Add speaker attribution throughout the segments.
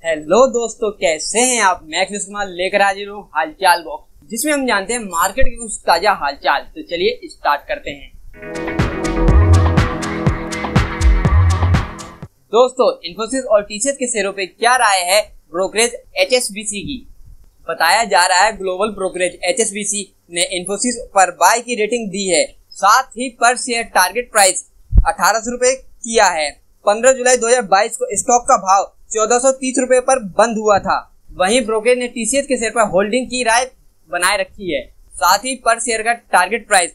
Speaker 1: Hello दोस्तों, कैसे हैं आप। मैं कृष्ण कुमार लेकर हाजिर हूँ हालचाल बॉक्स, जिसमें हम जानते हैं मार्केट के कुछ ताजा हालचाल। तो चलिए स्टार्ट करते हैं। दोस्तों, इन्फोसिस और टीसीएस के शेयरों पे क्या राय है ब्रोकरेज एचएसबीसी की। बताया जा रहा है ग्लोबल ब्रोकरेज एचएसबीसी ने इन्फोसिस पर बाय की रेटिंग दी है, साथ ही पर शेयर टारगेट प्राइस 1800 रुपए किया है। 15 जुलाई 2022 को स्टॉक का भाव 1430 रुपए पर बंद हुआ था। वहीं ब्रोकरेज ने टीसीएस के शेयर पर होल्डिंग की राय बनाए रखी है, साथ ही पर शेयर का टारगेट प्राइस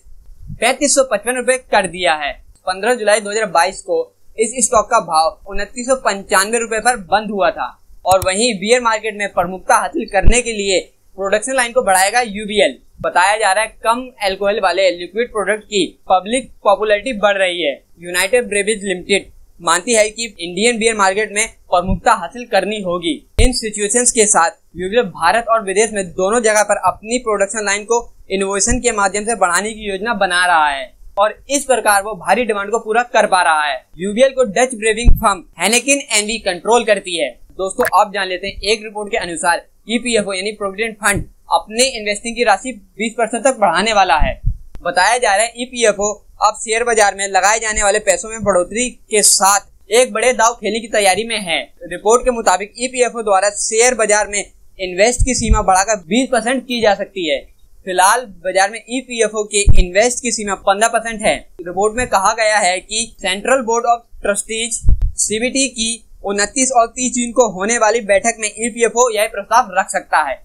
Speaker 1: 3555 रुपए कर दिया है। 15 जुलाई 2022 को इस स्टॉक का भाव 2995 रुपए पर बंद हुआ था। और वहीं बियर मार्केट में प्रमुखता हासिल करने के लिए प्रोडक्शन लाइन को बढ़ाएगा यूबीएल। बताया जा रहा है कम अल्कोहल वाले लिक्विड प्रोडक्ट की पब्लिक पॉपुलैरिटी बढ़ रही है। यूनाइटेड ब्रेवरीज लिमिटेड मानती है कि इंडियन बियर मार्केट में प्रमुखता हासिल करनी होगी। इन सिचुएशंस के साथ यूबीएल भारत और विदेश में दोनों जगह पर अपनी प्रोडक्शन लाइन को इनोवेशन के माध्यम से बढ़ाने की योजना बना रहा है और इस प्रकार वो भारी डिमांड को पूरा कर पा रहा है। यूबीएल को Dutch brewing firm Heineken NV control करती है। दोस्तों, आप जान लेते हैं एक रिपोर्ट के अनुसार ईपीएफओ यानी प्रोविडेंट फंड अपने इन्वेस्टिंग की राशि 20% तक बढ़ाने वाला है। बताया जा रहा है ईपीएफओ अब शेयर बाजार में लगाए जाने वाले पैसों में बढ़ोतरी के साथ एक बड़े दाव खेलने की तैयारी में है। रिपोर्ट के मुताबिक ईपीएफओ द्वारा शेयर बाजार में इन्वेस्ट की सीमा बढ़ाकर 20% की जा सकती है। फिलहाल बाजार में ईपीएफओ के इन्वेस्ट की सीमा 15% है। रिपोर्ट में कहा गया है कि central board of trustees CBT की 29 और 30 जून को होने वाली बैठक में ईपीएफओ यह प्रस्ताव रख सकता है।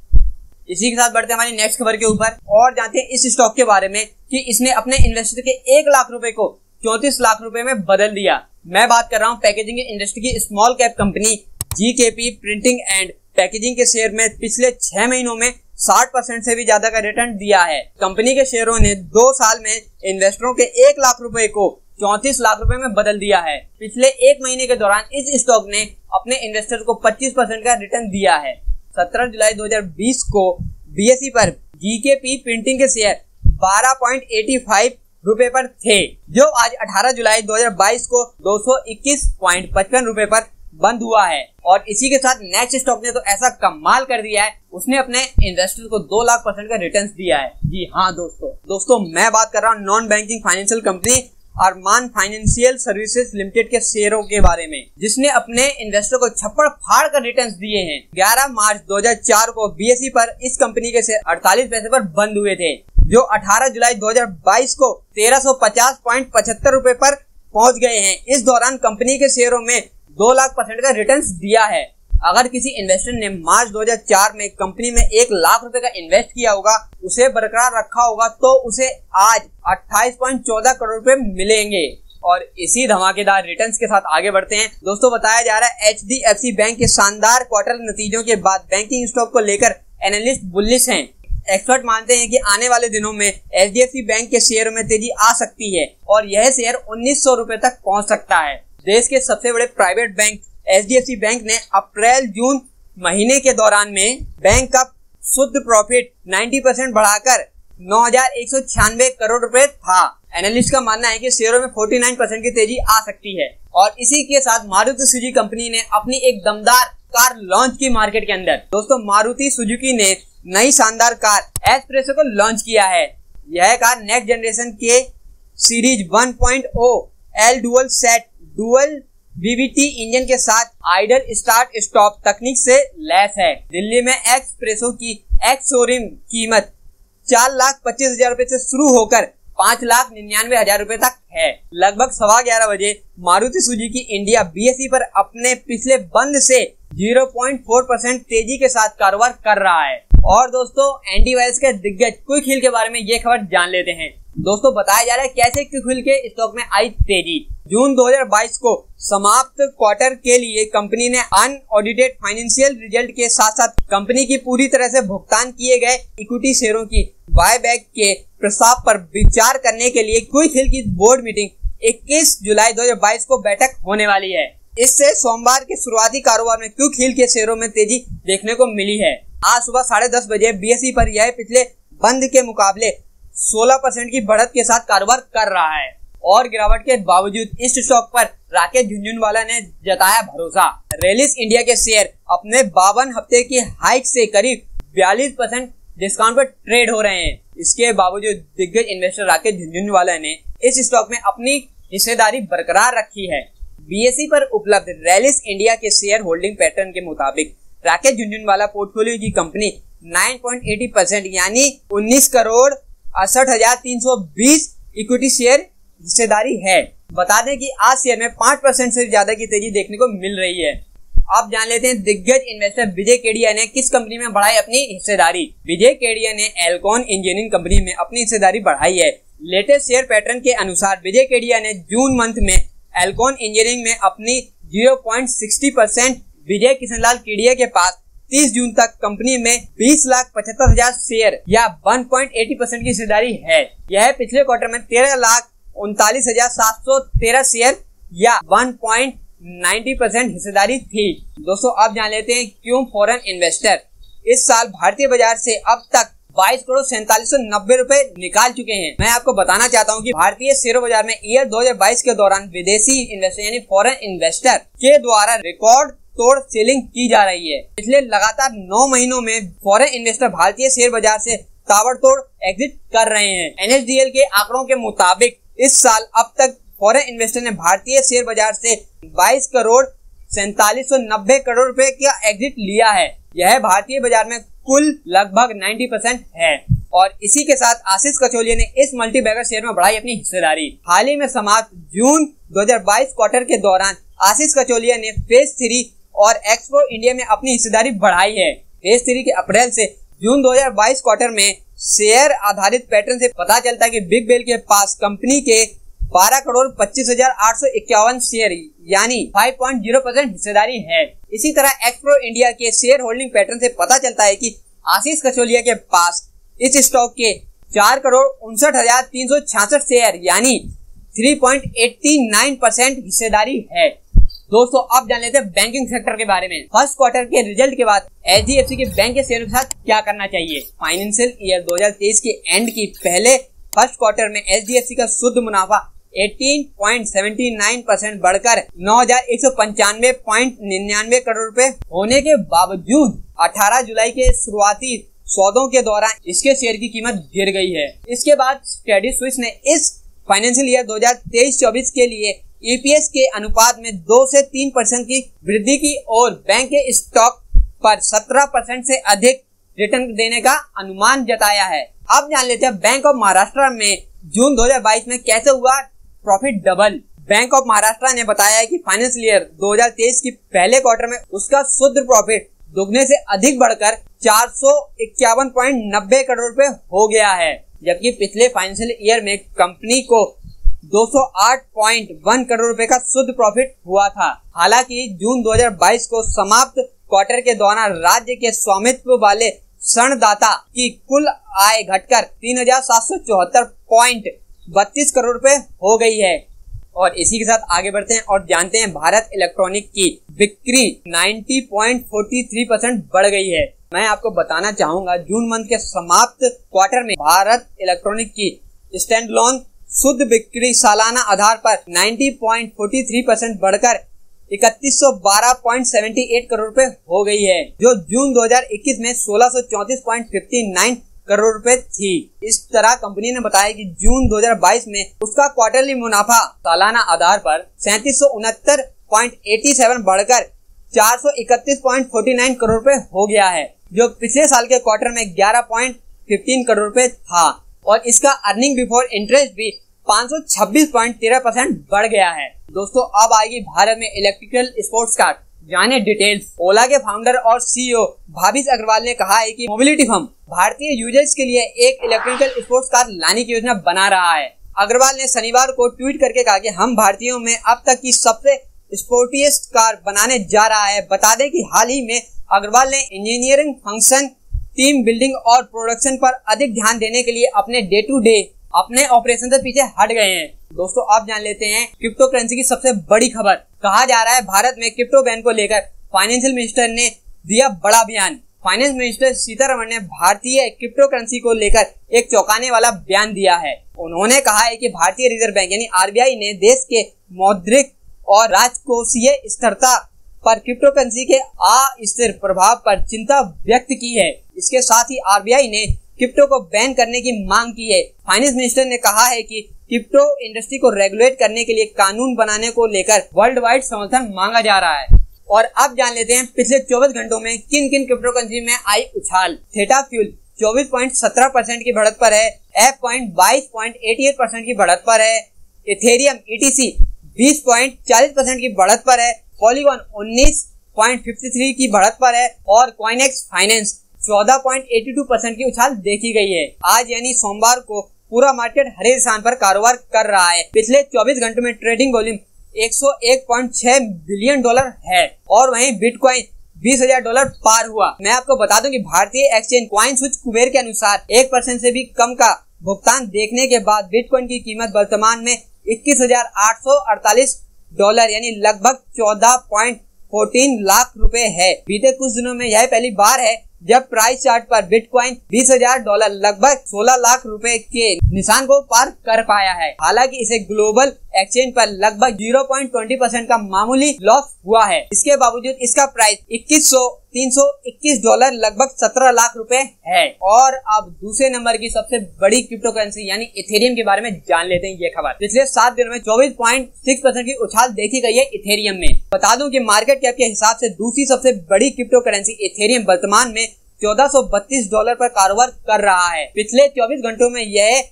Speaker 1: इसी के साथ बढ़ते हैं हमारी नेक्स्ट खबर के ऊपर और जानते हैं इस स्टॉक के बारे में कि इसने अपने इन्वेस्टर के 1 लाख रुपए को 34 लाख रुपए में बदल दिया। मैं बात कर रहा हूँ पैकेजिंग इंडस्ट्री की small cap company GKP printing and packaging के शेयर में पिछले 6 महीनों में 60% से भी ज्यादा का रिटर्न दिया है। कंपनी के शेयरों ने 2 साल में इन्वेस्टरों के 1 लाख रुपए को 34 लाख रुपए में बदल दिया है। पिछले 1 महीने के दौरान इस स्टॉक ने अपने इन्वेस्टर को 25% का रिटर्न दिया है। 17 जुलाई 2020 को बीएसई पर जीकेपी प्रिंटिंग के शेयर 12.85 रुपए पर थे, जो आज 18 जुलाई 2022 को 221.55 रुपए पर बंद हुआ है। और इसी के साथ नेक्स्ट स्टॉक ने तो ऐसा कमाल कर दिया है, उसने अपने इन्वेस्टर को 2 लाख % का रिटर्न दिया है। जी हाँ दोस्तों, मैं बात कर रहा हूँ नॉन बैंकिंग फाइनेंशियल कंपनी अरमान फाइनेंशियल सर्विसेज लिमिटेड के शेयरों के बारे में, जिसने अपने इन्वेस्टर को छप्पड़ फाड़ कर रिटर्न्स दिए हैं। 11 मार्च 2004 को बीएसई पर इस कंपनी के शेयर 48 पैसे पर बंद हुए थे, जो 18 जुलाई 2022 को 1350.75 रुपए पर पहुंच गए हैं। इस दौरान कंपनी के शेयरों में 2 लाख % का रिटर्न्स दिया है। अगर किसी इन्वेस्टर ने मार्च 2004 में कंपनी में 1 लाख रुपए का इन्वेस्ट किया होगा, उसे बरकरार रखा होगा, तो उसे आज 28.14 करोड़ रुपए मिलेंगे। और इसी धमाकेदार रिटर्न्स के साथ आगे बढ़ते हैं। दोस्तों, बताया जा रहा है एचडीएफसी बैंक के शानदार क्वार्टर नतीजों के बाद बैंकिंग स्टॉक को लेकर एनालिस्ट बुलिश हैं। एक्सपर्ट मानते हैं कि आने वाले दिनों में एचडीएफसी बैंक के शेयरों में तेजी आ सकती है और यह शेयर 1900 रुपए तक पहुंच सकता है। देश के सबसे बड़े प्राइवेट बैंक एचडीएफसी बैंक ने अप्रैल जून महीने के दौरान में बैंक का शुद्ध प्रॉफिट 90% बढ़ाकर 9196 करोड़ रुपए था। एनालिस्ट का मानना है कि शेयरों में 49% की तेजी आ सकती है। और इसी के साथ मारुति सुजुकी कंपनी ने अपनी एक दमदार कार लॉन्च की मार्केट के अंदर। दोस्तों, मारुति सुजुकी ने नई शानदार कार एस्प्रेसो को लॉन्च किया है। यह कार नेक्स्ट जनरेशन के series 1.0 L dual set dual VVT engine के साथ आइडल स्टार्ट स्टॉप तकनीक से लैस है। दिल्ली में एक्सप्रेसो की एक्स शोरूम कीमत 4,25,000 रुपए से शुरू होकर 5,99,000 रुपए तक है। लगभग 11:15 बजे मारुति सुजुकी इंडिया बीएसई पर अपने पिछले बंद से 0.4% तेजी के साथ कारोबार कर रहा है। और दोस्तों, एंटीवायरस के दिग्गज क्विक हिल के बारे में ये खबर जान लेते हैं। दोस्तों, बताया जा रहा है कैसे क्विक हिल के स्टॉक में आई तेजी। जून 2022 को समाप्त क्वार्टर के लिए कंपनी ने अनऑडिटेड फाइनेंशियल रिजल्ट के साथ साथ कंपनी की पूरी तरह से भुगतान किए गए इक्विटी शेयरों की बायबैक के प्रस्ताव पर विचार करने के लिए क्विक हिल की बोर्ड मीटिंग 21 जुलाई 2022 को बैठक होने वाली है। इससे सोमवार के शुरुआती कारोबार में क्विक हिल के शेयरों में तेजी देखने को मिली है। आज सुबह 10:30 बजे बीएसई पर यह पिछले बंद के मुकाबले 16% की बढ़त के साथ कारोबार कर रहा है। और गिरावट के बावजूद इस स्टॉक पर राकेश झुनझुनवाला ने जताया भरोसा। रैलिस इंडिया के शेयर अपने 52 हफ्ते की हाइक से करीब 42% डिस्काउंट पर ट्रेड हो रहे हैं। इसके बावजूद दिग्गज इन्वेस्टर राकेश झुनझुनवाला ने इस स्टॉक में अपनी हिस्सेदारी बरकरार रखी है। बीएसई पर उपलब्ध रैलिस इंडिया के शेयर होल्डिंग पैटर्न के मुताबिक राकेश झुनझुनवाला पोर्टफोलियो की कंपनी 9.80% यानी 19 करोड़ 68,320 इक्विटी शेयर हिस्सेदारी है। बता दें कि आज शेयर में 5% से ज्यादा की तेजी देखने को मिल रही है। अब जान लेते हैं दिग्गज इन्वेस्टर विजय केडिया ने किस कंपनी में बढ़ाई अपनी हिस्सेदारी। विजय केडिया ने एल्कॉन इंजीनियरिंग कंपनी में अपनी हिस्सेदारी बढ़ाई है। लेटेस्ट शेयर पैटर्न के अनुसार विजय केडिया ने जून मंथ में एल्कॉन इंजीनियरिंग में अपनी 0.60% विजय किशनलाल केडिया के पास 30 जून तक कंपनी में 20,75,000 शेयर या 1.80% की हिस्सेदारी है। यह पिछले क्वार्टर में 13,39,713 शेयर या 1.90% हिस्सेदारी थी। दोस्तों अब जान लेते हैं क्यों फॉरेन इन्वेस्टर इस साल भारतीय बाजार से अब तक 22 करोड़ 4790 रुपए निकाल चुके हैं। मैं आपको बताना चाहता हूं कि भारतीय शेयर बाजार में ईयर 2022 के दौरान विदेशी इन्वेस्टर यानी फॉरेन इन्वेस्टर के द्वारा रिकॉर्ड तोड़ सेलिंग की जा रही है। पिछले लगातार 9 महीनों में फॉरेन इन्वेस्टर भारतीय शेयर बाजार से ताबड़तोड़ एग्जिट कर रहे हैं। NSDL के आंकड़ों के मुताबिक इस साल अब तक फॉरेन इन्वेस्टर ने भारतीय शेयर बाजार से 22 करोड़ 4790 करोड़ रुपए का एग्जिट लिया है। यह भारतीय बाजार में कुल लगभग 90% है। और इसी के साथ आशीष कचोलिया ने इस मल्टी बैगर शेयर में बढ़ाई अपनी हिस्सेदारी। हाल ही में समाप्त जून 2022 क्वार्टर के दौरान आशीष कचोलिया ने फेज 3 और एक्सप्रो इंडिया में अपनी हिस्सेदारी बढ़ाई है। फेज 3 के अप्रैल से जून 2022 क्वार्टर में शेयर आधारित पैटर्न से पता चलता है कि बिग बेल के पास कंपनी के 12 करोड़ 25,851 शेयर यानी 5.0% हिस्सेदारी है। इसी तरह एक्सप्रो इंडिया के शेयर होल्डिंग पैटर्न से पता चलता है कि आशीष कचोलिया के पास इस स्टॉक के 4 करोड़ 59,366 शेयर यानी 3.89% हिस्सेदारी है। दोस्तों अब जान लेते हैं बैंकिंग सेक्टर के बारे में। फर्स्ट क्वार्टर के रिजल्ट के बाद HDFC के बैंक के शेयर के साथ क्या करना चाहिए। फाइनेंशियल ईयर 2023 के एंड की पहले फर्स्ट क्वार्टर में HDFC का शुद्ध मुनाफा 18.79% बढ़कर 9,195.99 करोड़ रुपए होने के बावजूद 18 जुलाई के शुरुआती सौदों के दौरान इसके शेयर की कीमत गिर गई है। इसके बाद क्रेडिट स्विस ने इस फाइनेंशियल ईयर 2023-24 के लिए EPS के अनुपात में 2 से 3% की वृद्धि की और बैंक के स्टॉक पर 17% से अधिक रिटर्न देने का अनुमान जताया है। अब जान लेते हैं बैंक ऑफ महाराष्ट्र में जून 2022 में कैसे हुआ profit double. Bank of Maharashtra ने बताया है कि फाइनेंशियल ईयर 2023 की पहले क्वार्टर में उसका शुद्ध प्रॉफिट दुगने से अधिक बढ़कर 451.90 करोड़ रुपए हो गया है, जबकि पिछले फाइनेंशियल ईयर में कंपनी को 208.1 करोड़ रुपए का शुद्ध प्रॉफिट हुआ था। हालांकि जून 2022 को समाप्त क्वार्टर के दौरान राज्य के स्वामित्व वाले ऋणदाता की कुल आय घटकर 3,774.32 करोड़ रुपए हो गई है। और इसी के साथ आगे बढ़ते हैं और जानते हैं भारत इलेक्ट्रॉनिक की बिक्री 90.43% बढ़ गई है। मैं आपको बताना चाहूंगा जून मंथ के समाप्त क्वार्टर में भारत इलेक्ट्रॉनिक की स्टैंड लोन शुद्ध बिक्री सालाना आधार पर 90.43% बढ़कर 3112.78 करोड़ रुपए हो गई है, जो जून 2021 में 1634.59 करोड़ रुपए थी। इस तरह कंपनी ने बताया कि जून 2022 में उसका क्वार्टरली मुनाफा सालाना आधार पर 3769.87 बढ़कर 431.49 करोड़ रुपए हो गया है, जो पिछले साल के क्वार्टर में 11.15 करोड़ रुपए था। और इसका अर्निंग बिफोर इंटरेस्ट भी 526.13% बढ़ गया है। दोस्तों अब आएगी भारत में इलेक्ट्रिकल स्पोर्ट्स कार, जाने डिटेल्स। ओला के फाउंडर और CEO भाविश अग्रवाल ने कहा है कि मोबिलिटी फर्म भारतीय यूजर्स के लिए एक इलेक्ट्रिकल स्पोर्ट्स कार लाने की योजना बना रहा है। अग्रवाल ने शनिवार को ट्वीट करके कहा कि हम भारतीयों में अब तक की सबसे स्पोर्टिएस्ट कार बनाने जा रहा है। बता दें कि हाल ही में अग्रवाल ने इंजीनियरिंग फंक्शन, टीम बिल्डिंग और प्रोडक्शन पर अधिक ध्यान देने के लिए अपने डे टू डे अपने ऑपरेशन से पीछे हट गए हैं। दोस्तों आप जान लेते हैं क्रिप्टो करेंसी की सबसे बड़ी खबर। कहा जा रहा है भारत में क्रिप्टो बैन को लेकर फाइनेंशियल मिनिस्टर ने दिया बड़ा बयान। फाइनेंस मिनिस्टर सीतारमण ने भारतीय क्रिप्टो करेंसी को लेकर एक चौंकाने वाला बयान दिया है। उन्होंने कहा है कि भारतीय रिजर्व बैंक यानी आरबीआई ने देश के मौद्रिक और राजकोषीय स्थिरता पर क्रिप्टो करेंसी के अस्थिर प्रभाव पर चिंता व्यक्त की है। इसके साथ ही आरबीआई ने क्रिप्टो को बैन करने की मांग की है। फाइनेंस मिनिस्टर ने कहा है कि क्रिप्टो इंडस्ट्री को रेगुलेट करने के लिए कानून बनाने को लेकर वर्ल्ड वाइड समर्थन मांगा जा रहा है। और अब जान लेते हैं पिछले 24 घंटों में किन किन क्रिप्टो करेंसी में आई उछाल। थेटा फ्यूल 24.17% की बढ़त पर है। एफ 22.88% की बढ़त पर है। इथेरियम ETC 20.40% की बढ़त पर है। पॉलीगॉन 19.53 की बढ़त पर है और कॉइनेक्स फाइनेंस 14.82% की उछाल देखी गई है। आज यानी सोमवार को पूरा मार्केट हरे स्थान पर कारोबार कर रहा है। पिछले 24 घंटों में ट्रेडिंग वॉल्यूम 101.6 बिलियन डॉलर है और वहीं बिटकॉइन $20,000 पार हुआ। मैं आपको बता दूं कि भारतीय एक्सचेंज कॉइनस्विच कुबेर के अनुसार 1% से भी कम का भुगतान देखने के बाद बिटकॉइन की कीमत वर्तमान में $21,848 यानी लगभग 14.14 लाख रुपए है। बीते कुछ दिनों में यह पहली बार है जब प्राइस चार्ट पर बिटकॉइन $20,000 लगभग 16 लाख रुपए के निशान को पार कर पाया है। हालांकि इसे ग्लोबल एक्सचेंज पर लगभग 0.20% का मामूली लॉस हुआ है। इसके बावजूद इसका प्राइस $321 लगभग 17 लाख रुपए है। और अब दूसरे नंबर की सबसे बड़ी क्रिप्टो करेंसी यानी इथेरियम के बारे में जान लेते हैं। ये खबर पिछले 7 दिनों में 24.6% की उछाल देखी गई है इथेरियम में। बता दूं कि मार्केट कैप के हिसाब से दूसरी सबसे बड़ी क्रिप्टो करेंसी इथेरियम वर्तमान में $1432 पर कारोबार कर रहा है। पिछले 24 घंटों में यह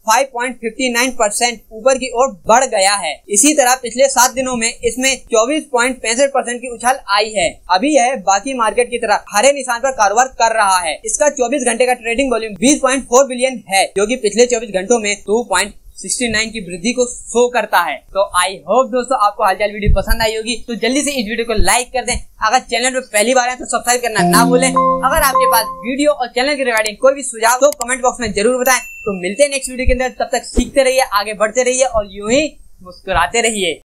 Speaker 1: 5.59% ऊपर की ओर बढ़ गया है। इसी तरह पिछले 7 दिनों में इसमें 24.65% की उछाल आई है। अभी यह बाकी मार्केट की तरह हरे निशान पर कारोबार कर रहा है। इसका 24 घंटे का ट्रेडिंग वॉल्यूम 20.4 बिलियन है, जो कि पिछले 24 घंटों में 2.69 की वृद्धि को शो करता है। तो आई होप दोस्तों आपको हालचाल वीडियो पसंद आई होगी। तो जल्दी से इस वीडियो को लाइक कर दें। अगर चैनल पे पहली बार है तो सब्सक्राइब करना ना भूलें। अगर आपके पास वीडियो और चैनल के रिगार्डिंग कोई भी सुझाव तो कमेंट बॉक्स में जरूर बताएं। तो मिलते हैं नेक्स्ट वीडियो के अंदर। तब तक सीखते रहिए, आगे बढ़ते रहिए और यूं ही मुस्कुराते रहिए।